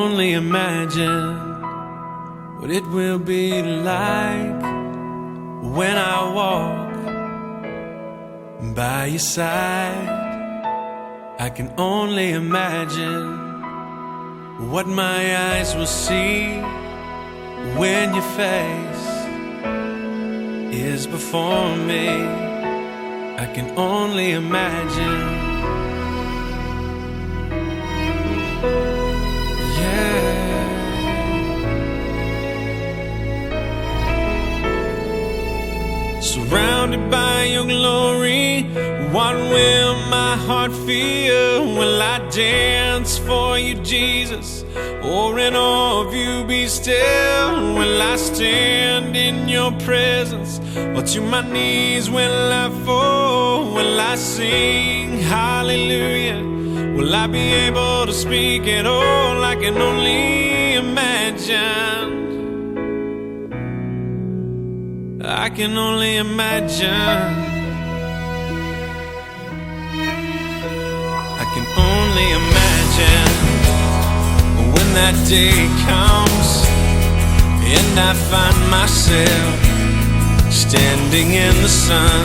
only imagine what it will be like when I walk by your side. I can only imagine what my eyes will see when your face is before me. I can only imagine. Surrounded by your glory, what will my heart feel? Will I dance for you, Jesus? Or in awe of you be still? Will I stand in your presence? Or to my knees will I fall? Will I sing hallelujah? Will I be able to speak at all? I can only imagine. I can only imagine. I can only imagine when that day comes and I find myself standing in the sun.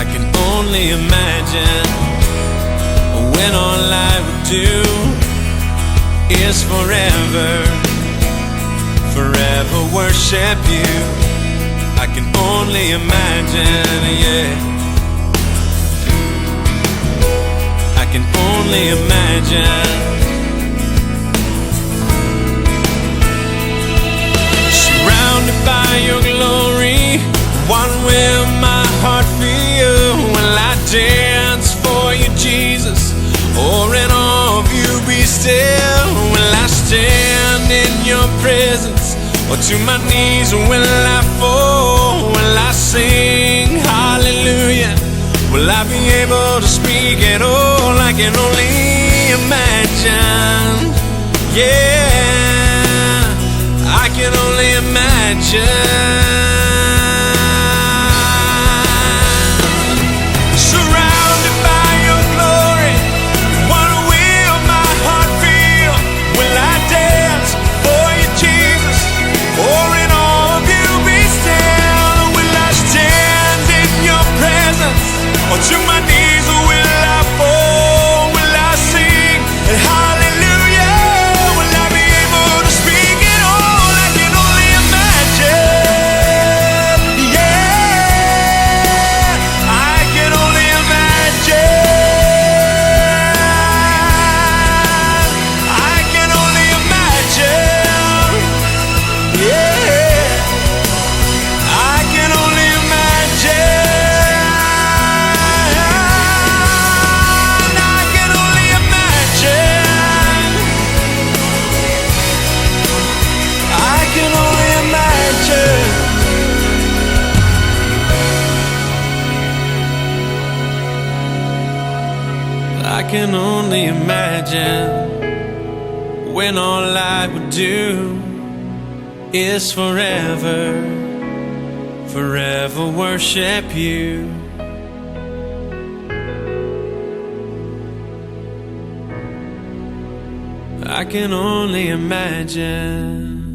I can only imagine when all I would do is forever, forever worship you. I can only imagine, yeah. I can only imagine. Surrounded by your glory, what will my heart feel? Will I dance for you, Jesus? Or in awe of you be still? Will I stand in your presence? Or to my knees will I fall? Will I sing hallelujah? Will I be able to speak at all? I can only imagine. Yeah, I can only imagine. Surrounded by your glory, what will my heart feel? Will I dance for you, Jesus? Or in awe of you be still? Will I stand in your presence? Or to my knees will I fall? Will I sing hallelujah? Will I be able to speak at all? I can only imagine. Yeah, I can only imagine. I can only imagine. Yeah, I can only imagine. I can only imagine. I can only imagine. I can only imagine when all I would do is forever, forever worship you. I can only imagine.